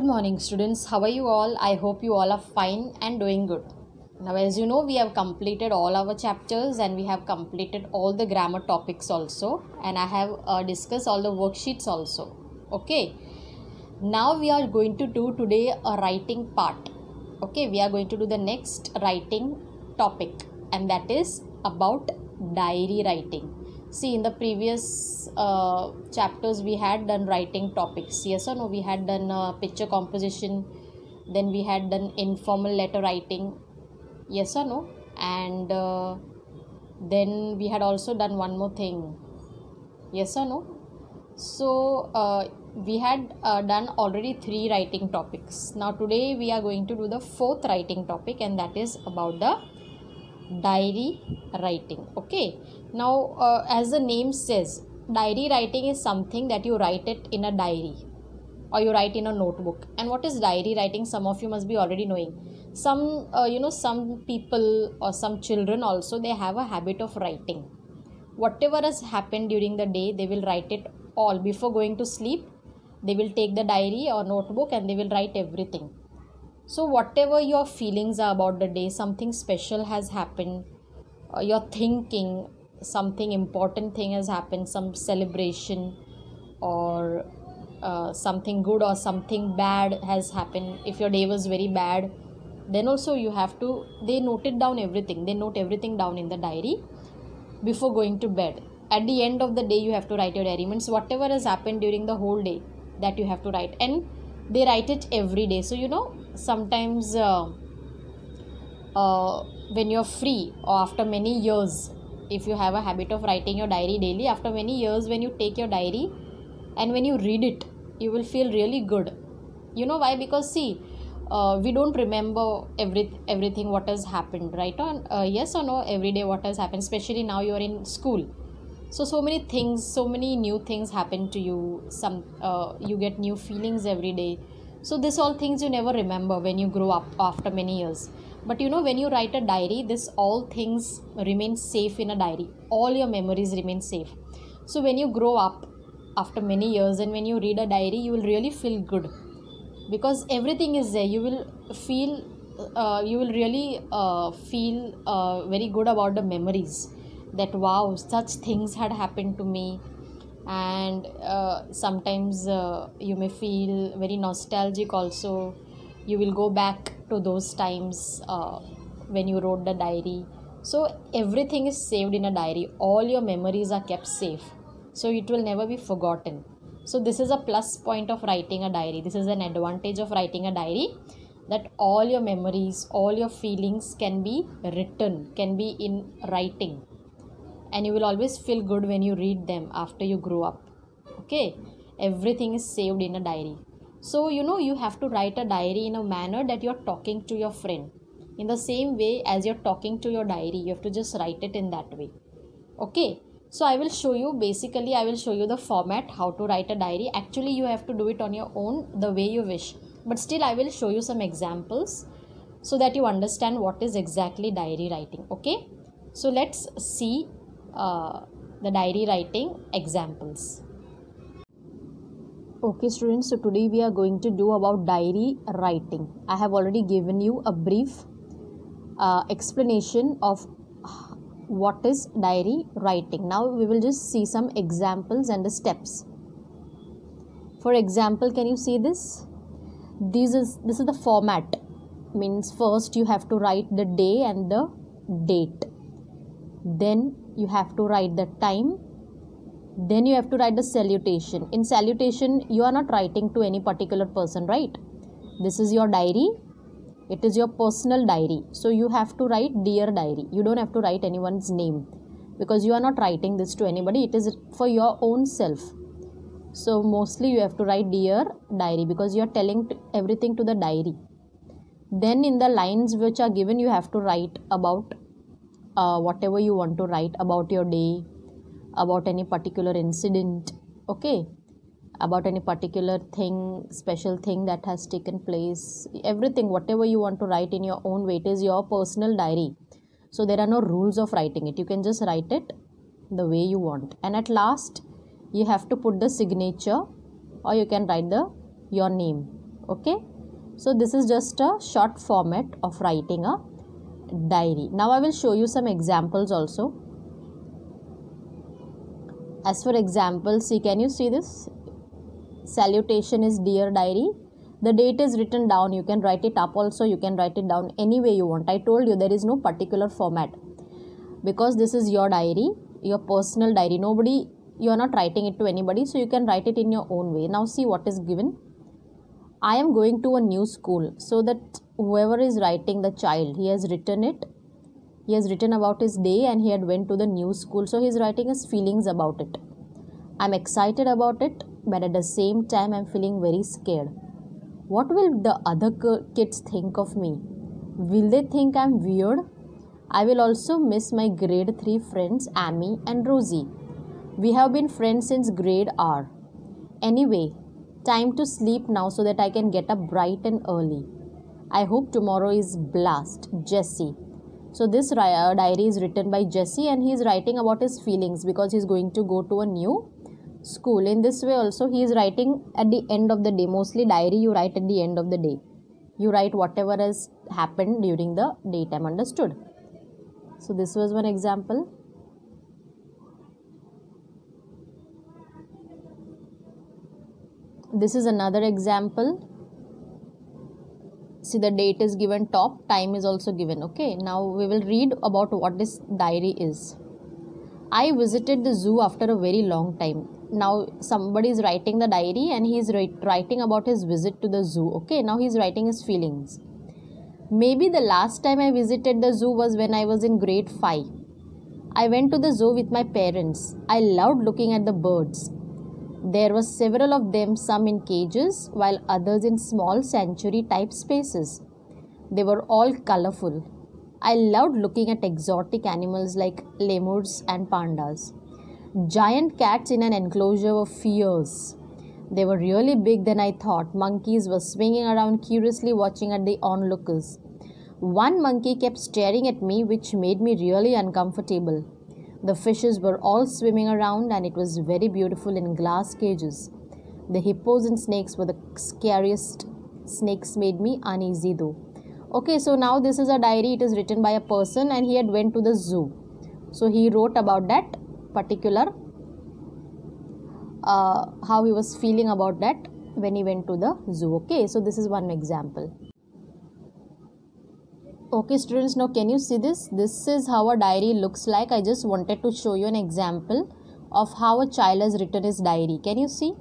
morning, students. How are you all? I hope you all are fine and doing good. Now, as you know, we have completed all our chapters and we have completed all the grammar topics also, and I have discussed all the worksheets also. Okay. Now we are going to do today a writing part. Okay, we are going to do the next writing topic, and that is about diary writing. See, in the previous chapters we had done writing topics. Yes or no? We had done picture composition, then we had done informal letter writing. Yes or no? And then we had also done one more thing. Yes or no? So we had done already 3 writing topics. Now today we are going to do the 4th writing topic, and that is about the diary writing. Okay, now as the name says, diary writing is something that you write it in a diary or you write in a notebook. And what is diary writing? Some of you must be already knowing. Some people or some children also, they have a habit of writing whatever has happened during the day. They will write it all before going to sleep. They will take the diary or notebook and they will write everything. So whatever your feelings are about the day, something special has happened, you're thinking something important thing has happened, some celebration or something good or something bad has happened. If your day was very bad, then also you have to, they note it down everything. They note everything down in the diary before going to bed. At the end of the day, you have to write your diary. Means whatever has happened during the whole day, that you have to write. And they write it every day. So sometimes when you're free or after many years, if you have a habit of writing your diary daily, after many years when you take your diary and when you read it, you will feel really good. You know why? Because see, we don't remember everything what has happened, right? Yes or no, every day what has happened, especially now you are in school. So many things, so many new things happen to you. You get new feelings every day. So this all things you never remember when you grow up after many years. But when you write a diary, this all things remain safe in a diary. All your memories remain safe. So when you grow up after many years and when you read a diary, you will really feel good because everything is there. You will really feel very good about the memories. That wow, such things had happened to me. And sometimes you may feel very nostalgic also. You will go back to those times when you wrote the diary. So everything is saved in a diary. All your memories are kept safe, so it will never be forgotten. So this is a plus point of writing a diary. This is an advantage of writing a diary, that all your memories, all your feelings can be written, can be in writing. And you will always feel good when you read them after you grow up. Okay, everything is saved in a diary. So you have to write a diary in a manner that you're talking to your friend. In the same way as you're talking to your diary, you have to just write it in that way. Okay, so I will show you, basically I will show you the format, how to write a diary. Actually you have to do it on your own, the way you wish. But still I will show you some examples so that you understand what is exactly diary writing. Okay, so let's see the diary writing examples. Okay students, so today we are going to do about diary writing. I have already given you a brief explanation of what is diary writing. Now we will just see some examples and the steps. For example, can you see this? This is the format. Means first you have to write the day and the date. Then you have to write the time. Then you have to write the salutation. In salutation, you are not writing to any particular person, right? This is your diary. It is your personal diary. So you have to write dear diary. You don't have to write anyone's name because you are not writing this to anybody. It is for your own self. So mostly you have to write dear diary because you are telling everything to the diary. Then in the lines which are given, you have to write about whatever you want to write about your day, about any particular incident, okay, about any particular thing, special thing that has taken place, everything, whatever you want to write in your own way. It is your personal diary. So there are no rules of writing it. You can just write it the way you want. And at last, you have to put the signature or you can write your name. Okay, so this is just a short format of writing a diary. Now I will show you some examples also. As for example, see, can you see this? Salutation is dear diary. The date is written down. You can write it up also, you can write it down any way you want. I told you there is no particular format, because this is your diary, your personal diary. Nobody, you are not writing it to anybody, so you can write it in your own way. Now see what is given. I am going to a new school. So that whoever is writing, the child, he has written it. He has written about his day and he had went to the new school. So he is writing his feelings about it. I'm excited about it, but at the same time I'm feeling very scared. What will the other kids think of me? Will they think I'm weird? I will also miss my grade 3 friends Amy and Rosie. We have been friends since grade R. Anyway, time to sleep now so that I can get up bright and early. I hope tomorrow is blast. Jesse. So this diary is written by Jesse and he is writing about his feelings because he is going to go to a new school. In this way also he is writing at the end of the day. Mostly diary you write at the end of the day. You write whatever has happened during the daytime, understood? So this was one example. This is another example. See, the date is given top, time is also given. Okay, now we will read about what this diary is. I visited the zoo after a very long time. Now somebody is writing the diary and he is writing about his visit to the zoo. Okay, now he is writing his feelings. Maybe the last time I visited the zoo was when I was in grade 5. I went to the zoo with my parents. I loved looking at the birds. There were several of them, some in cages, while others in small sanctuary-type spaces. They were all colorful. I loved looking at exotic animals like lemurs and pandas. Giant cats in an enclosure were fierce. They were really big than I thought. Monkeys were swinging around curiously watching at the onlookers. One monkey kept staring at me, which made me really uncomfortable. The fishes were all swimming around and it was very beautiful in glass cages. The hippos and snakes were the scariest. Snakes made me uneasy though. Okay, so now this is a diary. It is written by a person and he had went to the zoo. So he wrote about that particular, how he was feeling about that when he went to the zoo. Okay, so this is one example. Okay students, now can you see this? This is how a diary looks like. I just wanted to show you an example of how a child has written his diary. Can you see?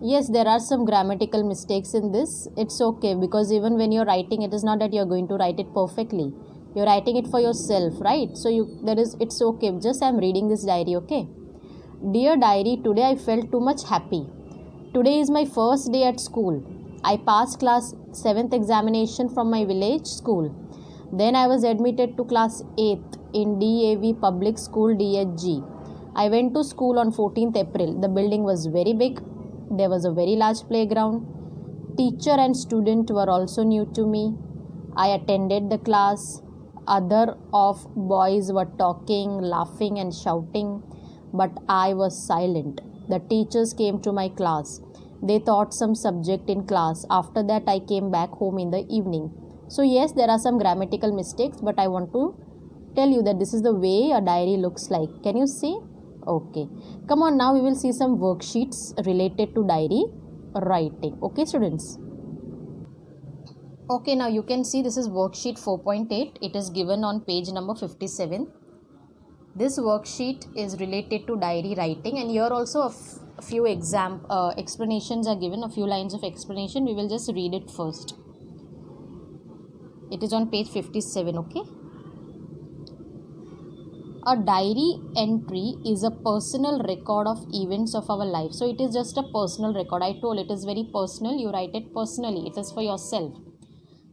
Yes, there are some grammatical mistakes in this. It's okay, because even when you're writing, it is not that you're going to write it perfectly. You're writing it for yourself, right? So it's okay. Just I'm reading this diary, okay? Dear diary, today I felt too much happy. Today is my first day at school. I passed class 7th examination from my village school. Then I was admitted to class 8th in DAV Public School DHG. I went to school on 14th April. The building was very big. There was a very large playground. Teacher and student were also new to me. I attended the class. Other of boys were talking, laughing and shouting, but I was silent. The teachers came to my class. They taught some subject in class. After that I came back home in the evening. So yes, there are some grammatical mistakes, but I want to tell you that this is the way a diary looks like. Can you see? Okay. Come on, now we will see some worksheets related to diary writing. Okay, students? Okay, now you can see this is worksheet 4.8. It is given on page number 57. This worksheet is related to diary writing, and here also a few explanations are given, a few lines of explanation. We will just read it first. It is on page 57, okay? A diary entry is a personal record of events of our life. So it is just a personal record. I told it is very personal. You write it personally. It is for yourself.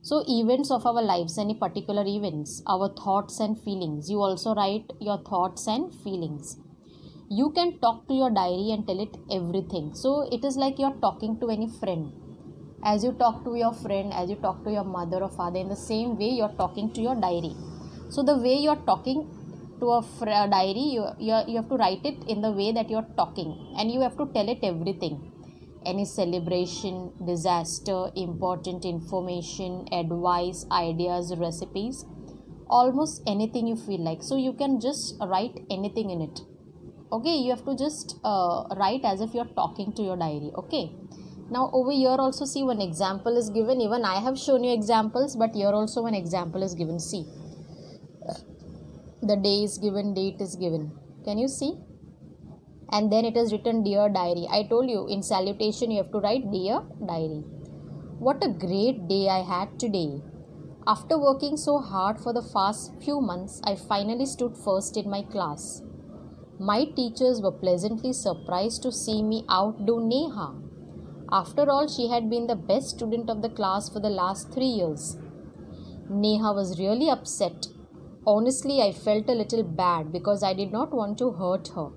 So events of our lives, any particular events, our thoughts and feelings. You also write your thoughts and feelings. You can talk to your diary and tell it everything. So it is like you are talking to any friend. As you talk to your friend, as you talk to your mother or father, in the same way you are talking to your diary. So the way you are talking to a diary, you have to write it in the way that you are talking, and you have to tell it everything. any celebration, disaster, important information, advice, ideas, recipes, almost anything you feel like. So you can just write anything in it. Okay, you have to just write as if you're talking to your diary. Okay, now over here also see one example is given. Even I have shown you examples, but here also one example is given. See, the day is given, date is given. Can you see? And then it is written, dear diary. I told you in salutation you have to write dear diary. What a great day I had today. After working so hard for the past few months, I finally stood first in my class. My teachers were pleasantly surprised to see me outdo Neha. After all, she had been the best student of the class for the last 3 years. Neha was really upset. Honestly, I felt a little bad because I did not want to hurt her.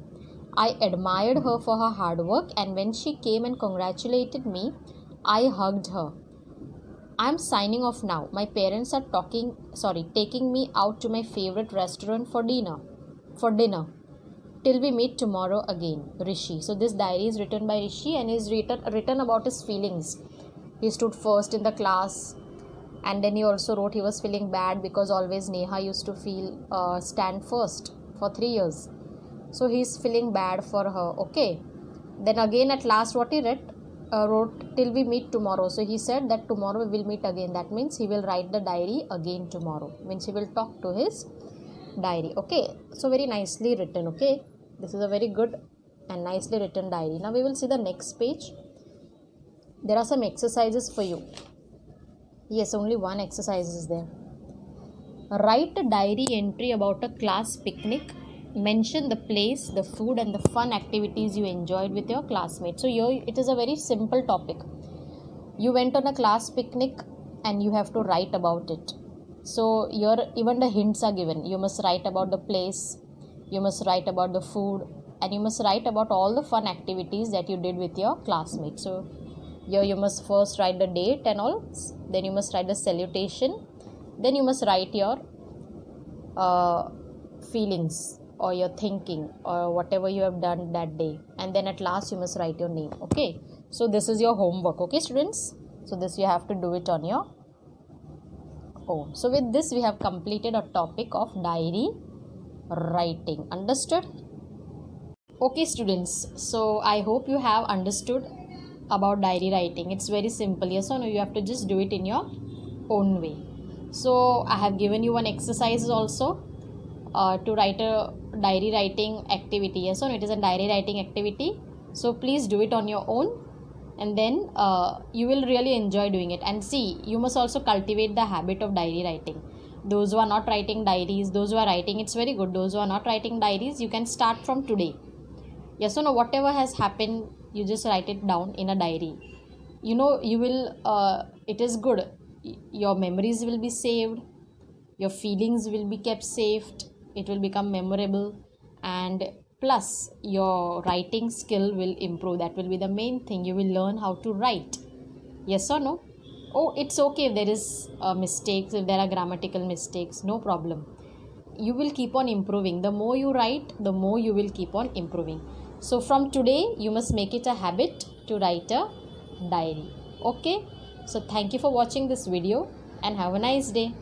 I admired her for her hard work, and when she came and congratulated me, I hugged her. I'm signing off now. My parents are taking me out to my favorite restaurant for dinner. Till we meet tomorrow again. Rishi. So this diary is written by Rishi and is written about his feelings. He stood first in the class, and then he also wrote he was feeling bad because always Neha used to stand first for 3 years. So he's feeling bad for her. Okay. Then again at last what he wrote till we meet tomorrow. So he said that tomorrow we will meet again. That means he will write the diary again tomorrow. Means he will talk to his diary. Okay. So very nicely written. Okay. This is a very good and nicely written diary. Now we will see the next page. There are some exercises for you. Yes, only one exercise is there. Write a diary entry about a class picnic. Mention the place, the food and the fun activities you enjoyed with your classmates. So here it is a very simple topic. You went on a class picnic and you have to write about it. So here even the hints are given. You must write about the place, you must write about the food, and you must write about all the fun activities that you did with your classmates. So here you must first write the date and all, then you must write the salutation, then you must write your feelings or your thinking or whatever you have done that day, and then at last you must write your name. Okay, so this is your homework. Okay students, so this you have to do it on your own. So with this we have completed a topic of diary writing. Understood? Okay students, so I hope you have understood about diary writing. It's very simple. Yes or no? You have to just do it in your own way. So I have given you one exercise also to write a diary writing activity. Yes or no? It is a diary writing activity. So please do it on your own, and then you will really enjoy doing it. And see, you must also cultivate the habit of diary writing. Those who are not writing diaries, those who are writing, it's very good. Those who are not writing diaries, you can start from today. Yes or no? Whatever has happened, you just write it down in a diary. You know, you will it is good. Your memories will be saved, your feelings will be kept saved, it will become memorable, and plus your writing skill will improve. That will be the main thing. You will learn how to write. Yes or no? Oh, it's okay if there is mistakes, if there are grammatical mistakes, no problem. You will keep on improving. The more you write, the more you will keep on improving. So from today you must make it a habit to write a diary. Okay, so thank you for watching this video and have a nice day.